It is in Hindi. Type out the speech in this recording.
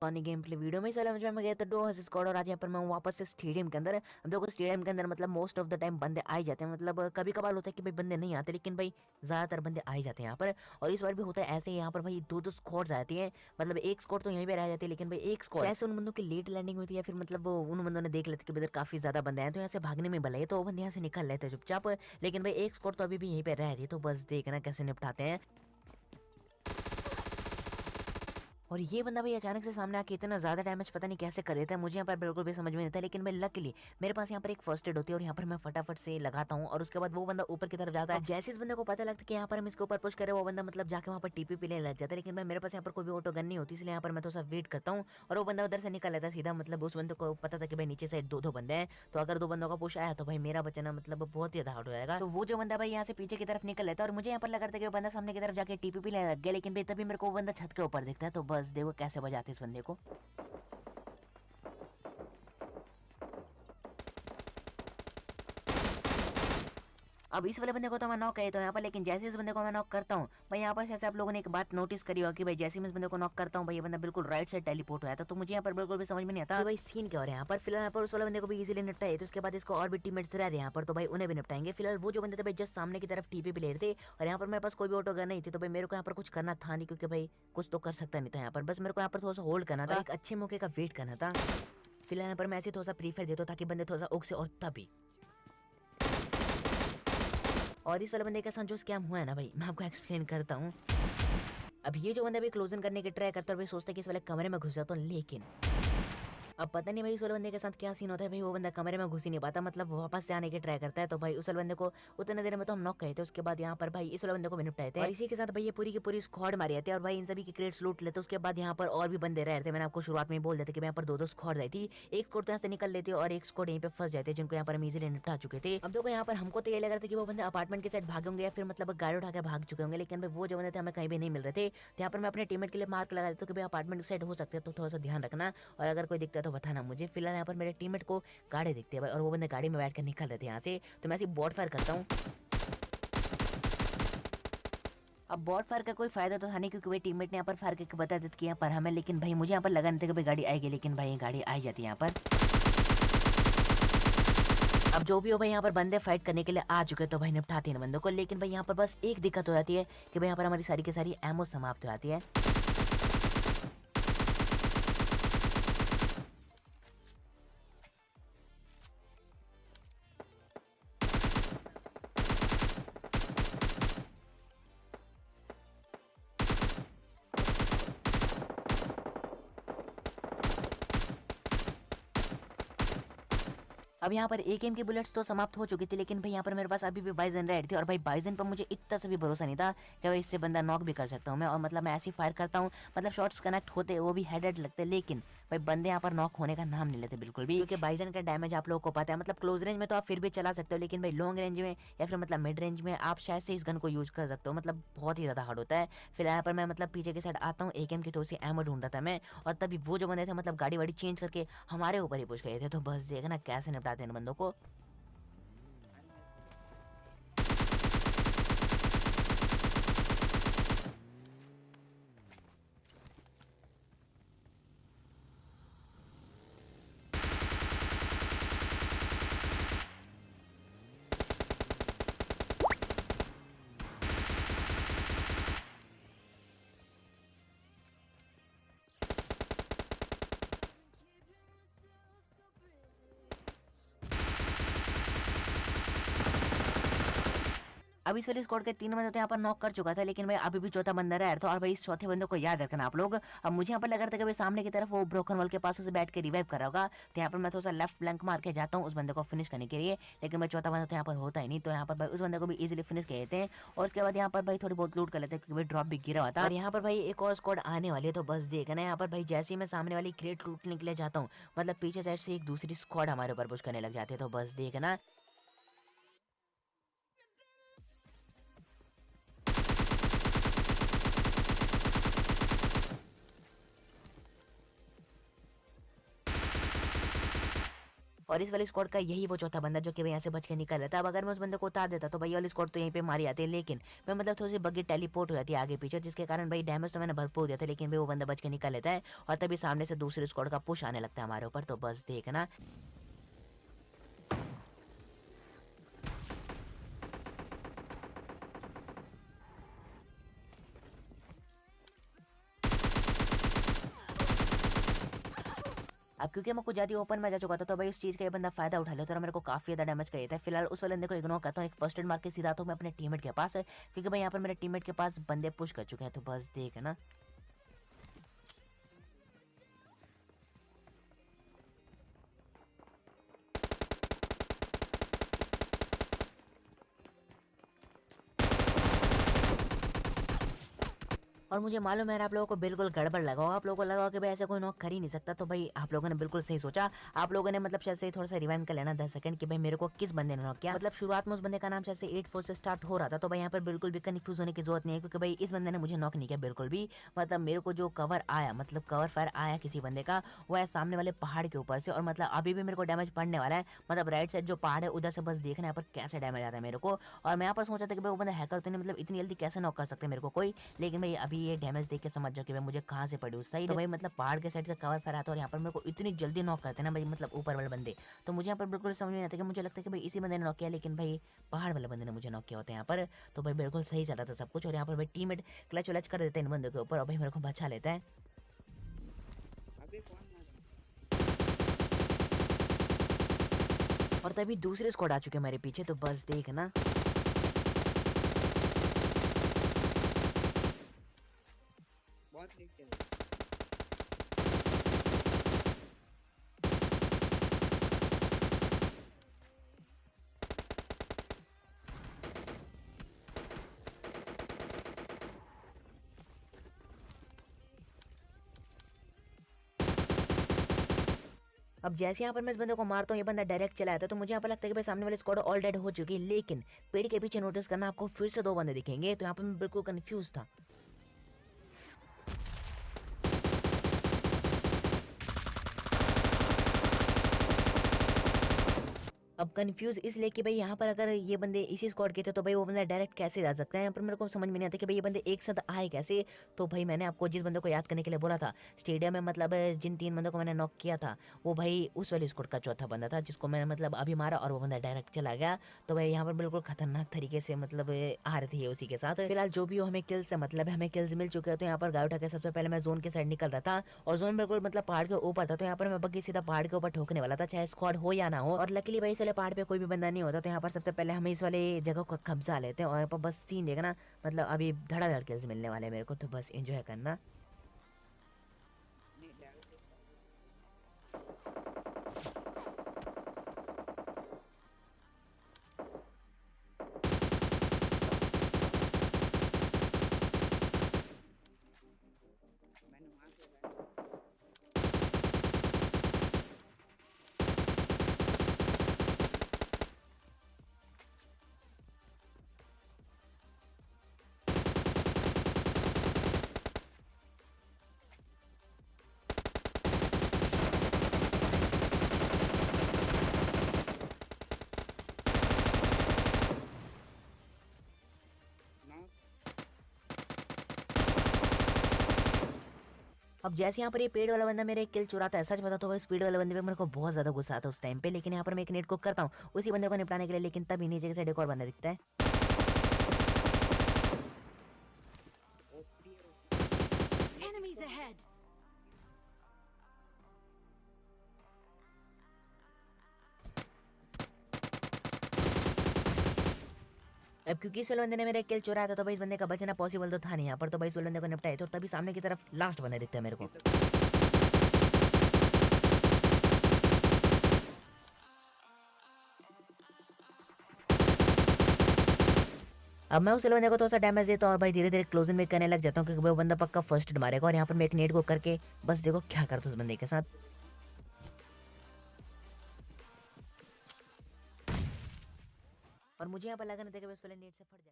पानी गेम प्ले वीडियो में समझ में गया तो डो हस स्क्वाड और आज यहाँ पर मैं हूँ वापस से स्टेडियम के अंदर। अब देखो स्टेडियम के अंदर मतलब मोस्ट ऑफ द टाइम बंदे आ ही जाते हैं, मतलब कभी कभार होता है कि भाई बंदे नहीं आते, लेकिन भाई ज्यादातर बंदे आ ही जाते हैं यहाँ पर। और इस बार भी होता है ऐसे ही, यहाँ पर भाई दो दो स्क्वाड्स आती हैं, मतलब एक स्क्वाड तो यहीं पे रह जाती है, लेकिन भाई एक स्क्वाड ऐसे उन बंदों की लेट लैंडिंग हुई थी या फिर मतलब वो उन बंदों ने देख लेते कि इधर काफी ज्यादा बंदे हैं तो यहाँ से भागने में भले तो वो बंदे यहाँ से निकल लेते चुपचाप। लेकिन भाई एक स्क्वाड तो अभी भी यहीं पे रह रही है, तो बस देखना कैसे निपटाते हैं। और ये बंदा भाई अचानक से सामने आके इतना ज्यादा डैमेज पता नहीं कैसे कर देता है, मुझे यहाँ पर बिल्कुल भी समझ में नहीं था। लेकिन मैं लकीली मेरे पास यहाँ पर एक फर्स्ट एड होती है और यहाँ पर मैं फटाफट से लगाता हूँ और उसके बाद वो बंदा ऊपर की तरफ जाता है। जैसे इस बंदे को पता लगता है कि यहाँ पर हम इसके ऊपर पुश करें, वो बंदा मतलब जाके वहाँ पर टीपी लेने लग जाता है। लेकिन भाई मेरे पास यहाँ पर कोई भी ऑटो गन नहीं होती, इसलिए यहाँ पर मैं थोड़ा सा वेट करता हूँ और वो बंदा उधर से निकल लेता है सीधा। मतलब उस बंदे को पता था कि भाई नीचे साइड दो दो बंदे हैं, तो अगर दो बंदों का पुश आया तो भाई मेरा बचना मतलब बहुत ही ज्यादा हार्ड हो जाएगा। तो वो जो बंदा भाई यहाँ से पीछे की तरफ निकल लेता है और मुझे यहाँ पर लग रहा था कि वो बंदा सामने की तरफ जाके टीपी लेने लग गया, लेकिन भाई तभी मेरे को वो बंदा छत के ऊपर दिखता है। तो बस देखो कैसे बजाते इस बंदे को। अब इस वाले बंदे को तो मैं नॉक कहता हूँ यहाँ पर, लेकिन जैसे इस बंदे को मैं नॉक करता हूँ भाई यहाँ पर जैसे आप लोगों ने एक बात नोटिस करी होगी कि भाई जैसे मैं इस बंदे को नॉक करता हूँ भाई ये बंदा बिल्कुल राइट साइड टेलीपोर्ट हुआ था। तो मुझे यहाँ पर बिल्कुल भी समझ में नहीं आता भाई सीन क्या हो रहा है यहाँ पर। फिलहाल यहाँ पर उस वाले बंदे को भी इजीली निपटाए, तो उसके बाद इसको और भी टीममेट्स रह रहे हैं यहाँ पर, तो भाई उन्हें भी निपटाएंगे। फिलहाल वो जो बंदे थे भाई जस्ट सामने की तरफ टीपी पे ले रहे थे और यहाँ पर मेरे पास कोई भी ऑटो गन नहीं थी, तो भाई मेरे को यहाँ पर कुछ करना था नहीं, क्योंकि भाई कुछ तो कर सकता नहीं था यहाँ पर, बस मेरे को यहाँ पर थोड़ा सा होल्ड करना था, एक अच्छे मौके का वेट करना था। फिलहाल यहाँ पर मैं ऐसे थोड़ा सा प्रीफर देता ताकि बंदे थोड़ा सा उग से, और तभी और इस वाले बंदे के साथ जो स्कैम हुआ है ना भाई मैं आपको एक्सप्लेन करता हूँ। अब ये जो बंदा भी क्लोजन करने की ट्राई करता है, भाई सोचता है कि इस वाले कमरे में घुस जाता हूँ, लेकिन अब पता नहीं भाई उस वाले बंदे के साथ क्या सीन होता है भाई, वो बंदा कमरे में घुस ही नहीं पाता, मतलब वापस से आने की ट्राई करता है। तो भाई उस वाले बंदे को उतने देर में तो हम नॉक कहे थे, उसके बाद यहाँ पर भाई इस वाले बंदे को भी निपटाए थे और इसी के साथ भाई ये पूरी की पूरी स्क्वाड मारी जाती है और भाई इन सभी की क्रेट्स लूट लेते। उसके बाद यहाँ पर और भी बंदे रह रहे थे, मैंने आपको शुरुआत में बोल देते कि यहाँ पर दो दो स्क्वाड आई थी, एक स्क्वाड तो यहाँ से निकल लेती और एक स्क्वाड यहीं पे फंस जाते जिनको यहाँ पर हम इजीली निपटा चुके थे। अब देखो यहाँ पर हमको तो ये लग रहा था कि वो बंदे अपार्टमेंट के साइड भागे होंगे या फिर मतलब गाड़ी उठा के भाग चुके होंगे, लेकिन भाई वो जो बंदे थे हमें कहीं भी नहीं मिल रहे थे। तो यहाँ पर मैं अपने टीममेट के लिए मार्क लगा देता हूँ कि भाई अपार्टमेंट के साइड हो सकते हैं, तो थोड़ा सा ध्यान रखना और अगर कोई दिखता है तो बताना मुझे। फिलहाल यहाँ पर मेरे टीममेट को गाड़ी दिखती है भाई और वो बंदे गाड़ी में बैठ कर निकल रहे थे यहाँ से, तो मैं ऐसी बॉट फायर करता हूँ। अब बॉट फायर का कोई फायदा तो था नहीं, क्योंकि भाई टीममेट ने यहाँ पर फायर करके बता देता कि यहाँ पर हमें, लेकिन भाई मुझे यहाँ पर लगा नहीं था कि भाई गाड़ी आएगी, लेकिन भाई गाड़ी आई जाती है यहाँ पर। अब जो भी हो भाई यहाँ पर बंदे फाइट करने के लिए आ चुके तो भाई निपटाते हैं बंदों को, लेकिन भाई यहाँ पर बस एक दिक्कत हो जाती है कि भाई यहाँ पर हमारी सारी की सारी एमओ समाप्त हो जाती है। अब यहाँ पर एकेएम की बुलेट्स तो समाप्त हो चुकी थी, लेकिन भाई यहाँ पर मेरे पास अभी भी बाइजन रेड थी और भाई बाइजन पर मुझे इतना सा भी भरोसा नहीं था कि भाई इससे बंदा नॉक भी कर सकता हूँ मैं। और मतलब मैं ऐसी फायर करता हूँ, मतलब शॉट्स कनेक्ट होते वो भी हेडेड लगते, लेकिन भाई बंदे यहाँ पर नॉक होने का नाम नहीं लेते बिल्कुल भी, क्योंकि बाइजन का डैमेज आप लोगों को पता है। मतलब क्लोज रेंज में तो आप फिर भी चला सकते हो, लेकिन भाई लॉन्ग रेंज में या फिर मतलब मिड रेंज में आप शायद से इस गन को यूज कर सकते हो, मतलब बहुत ही ज्यादा हार्ड होता है। फिलहाल यहाँ पर मैं मतलब पीछे के साइड आता हूँ, एकेएम की थोड़ी सी एमो ढूंढ रहा था मैं, और तभी वो जो बंदे थे मतलब गाड़ी वाड़ी चेंज करके हमारे ऊपर ही पुश गए थे। तो बस देखना कैसे निपटाते हैं बंदों को। अब इस वाली स्क्वाड के 3 बंदे तो यहाँ पर नॉक कर चुका था, लेकिन भाई अभी भी चौथा बंदा रहा था। और भाई इस चौथे बंदे को याद रखना आप लोग। अब मुझे यहाँ पर लग रहा था कि भाई सामने की तरफ वो ब्रोकन वॉल के पास उसे बैठ के रिवाइव कर रहा होगा, तो यहाँ पर मैं थोड़ा सा लेफ्ट ब्लैंक मार के जाता हूँ उस बंदे को फिनिश करने के लिए, लेकिन भाई चौथा बंदा तो यहाँ पर होता ही नहीं। तो यहाँ पर भाई उस बंदे को भी इजीली फिनिश कर देते हैं और उसके बाद यहाँ पर भाई थोड़ी बहुत लूट कर लेते हैं, क्योंकि भाई ड्रॉप भी गिरा हुआ था। और यहाँ पर भाई एक और स्क्वाड आने वाली है, तो बस देखना यहाँ पर भाई जैसे ही मैं सामने वाली क्रेट लूटने के लिए जाता हूँ, मतलब पीछे साइड से एक दूसरी स्क्वाड हमारे ऊपर पुश करने लग जाती है। तो बस देखना। और इस वाले स्क्वाड का यही वो चौथा बंदा जो कि भाई यहाँ से बच के निकल रहा था। अब अगर मैं उस बंदे को उतार देता तो भाई वाली स्क्वाड तो यहीं पे मारी आती है, लेकिन मैं मतलब थोड़ी सी बग्गी टेलीपोर्ट हो जाती है आगे पीछे, जिसके कारण भाई डैमेज तो मैंने भरपूर दिया था, लेकिन भाई वो बंदा बच के निकल लेता है और तभी सामने से दूसरे स्क्वाड का पुश आने लगता है हमारे ऊपर। तो बस देखना। अब क्योंकि मैं कुछ ज़्यादा ओपन में जा चुका था तो भाई उस चीज़ का ये बंदा फायदा उठा लेता और मेरे को काफ़ी ज़्यादा डैमेज कर देता है। फिलहाल उस वाले बंदे को इग्नोर करता हूँ, एक फर्स्ट एड मार के सीधा आता हूँ मैं अपने टीममेट के पास, क्योंकि भाई यहाँ पर मेरे टीममेट के पास बंदे पुश कर चुके हैं। तो बस देखना। और मुझे मालूम है आप लोगों को बिल्कुल गड़बड़ लगा होगा, आप लोगों को लगा होगा कि भाई ऐसे कोई नॉक कर ही नहीं सकता। तो भाई आप लोगों ने बिल्कुल सही सोचा। आप लोगों ने मतलब शायद से थोड़ा सा रिवाइंड कर लेना 10 सेकंड कि भाई मेरे को किस बंदे ने नॉक किया। मतलब शुरुआत में उस बंदे का नाम शायद से 84 से स्टार्ट हो रहा था। तो भाई यहाँ पर बिल्कुल भी कंफ्यूज होने की जरूरत नहीं है, क्योंकि भाई इस बंदे ने मुझे नॉक नहीं किया बिल्कुल भी। मतलब मेरे को जो कवर आया, मतलब कवर फायर आया किसी बंदे का, वो है सामने वाले पहाड़ के ऊपर से। और मतलब अभी भी मेरे को डैमेज पड़ने वाला है, मतलब राइट साइड जो पहाड़ है उधर से बस देखना यहाँ पर कैसे डैमेज आता है मेरे को। और मैं यहाँ पर सोचा था कि भाई वो बंदा हैकर तो नहीं, मतलब इतनी जल्दी कैसे नॉक कर सकते हैं मेरे को कोई। लेकिन भाई अभी ये डैमेज देख के समझ जाओ कि भाई मुझे कहाँ से पड़ी उस साइड। तो भाई मतलब पहाड़ के साइड से कवर फैरा था और यहाँ पर मेरे को इतनी जल्दी नॉक करते हैं ना भाई, मतलब ऊपर वाले बंदे। तो मुझे यहाँ पर बिल्कुल समझ में नहीं आता कि मुझे लगता है कि भाई इसी बंदे ने नॉक किया, लेकिन भाई पहाड़ वाले बंदे ने मुझे नॉक किया होता है यहाँ पर। तो भाई बिल्कुल सही चल रहा था सब कुछ, और यहाँ पर भाई टीममेट क्लच वलच कर देते हैं इन बंदों के ऊपर और भाई मेरे को बचा लेता है। और तभी दूसरे स्क्वाड आ चुके हैं मेरे पीछे। तो बस देखना। बहुत लेट चल अब जैसे यहाँ पर मैं इस बंदे को मारता हूँ, ये बंदा डायरेक्ट चला आता है, तो मुझे यहाँ पर लगता है कि भाई सामने वाले स्क्वाड ऑल डेड हो चुकी है। लेकिन पेड़ के पीछे नोटिस करना, आपको फिर से दो बंदे दिखेंगे। तो यहाँ पर मैं बिल्कुल कंफ्यूज था। अब कंफ्यूज इसलिए कि भाई यहाँ पर अगर ये बंदे इसी स्क्वाड के थे तो भाई वो बंदा डायरेक्ट कैसे जा सकता है। यहाँ पर मेरे को समझ में नहीं आता कि भाई ये बंदे एक साथ आए कैसे। तो भाई मैंने आपको जिस बंदे को याद करने के लिए बोला था स्टेडियम में, मतलब जिन 3 बंदों को मैंने नॉक किया था, वो भाई उस वाले स्क्वाड का चौथा बंदा था जिसको मैंने मतलब अभी मारा और वो बंदा डायरेक्ट चला गया। तो भाई यहाँ पर बिल्कुल खतरनाक तरीके से मतलब आ रहे थे ये उसी के साथ। फिलहाल जो भी हो, हमें किल्स से मतलब है, हमें किल्स मिल चुके हैं। तो यहाँ पर गाड़ी उठा के सबसे पहले मैं जोन के साइड निकल रहा था और जोन बिल्कुल मतलब पहाड़ के ऊपर था। तो यहाँ पर मैं बग्गी सीधा पहाड़ के ऊपर ठोकने वाला था, चाहे स्क्वाड हो या ना हो। और लकीली भाई इस वाले पहाड़ पे कोई भी बंदा नहीं होता। तो यहाँ पर सबसे पहले हम इस वाले जगह को कब्जा लेते हैं और यहाँ पर बस सीन देखना, मतलब अभी धड़ाधड़ किल्स मिलने वाले हैं मेरे को। तो बस एंजॉय करना। नहीं डायरेक्ट मैंने वहां से ना अब जैसे यहाँ पर ये पेड़ वाला बंदा मेरे एक किल चुराता है, सच बता तो वो स्पीड वाले बंदे पे मेरे को बहुत ज्यादा गुस्सा आता है उस टाइम पे। लेकिन यहाँ पर मैं एक नेट को करता हूँ उसी बंदे को निपटाने के लिए, लेकिन तभी नीचे के साइड एक और बंदा दिखता है। ओपी और ये Enemies किसको ahead! अब क्योंकि इस वाले बंदे ने मेरा किल चुराया था तो भाई इस बंदे का बचना पॉसिबल तो था नहीं यहाँ पर। तो भाई इस वाले बंदे को निपटाया तो तभी सामने की तरफ लास्ट बंदा दिखता है मेरे को। अब मैं उस वाले बंदे को थोड़ा सा डैमेज देता हूँ और भाई धीरे धीरे क्लोजिंग में करने लग जाता हूँ, क्योंकि वो बंदा पक्का फर्स्ट हिट मारेगा। और यहाँ पर मैं एक नेट को करके बस देखो क्या करता हूँ उस बंदे के साथ। और मुझे यहाँ पर लगा नहीं था कि मैं उस वाले नेट से फट जाएगा।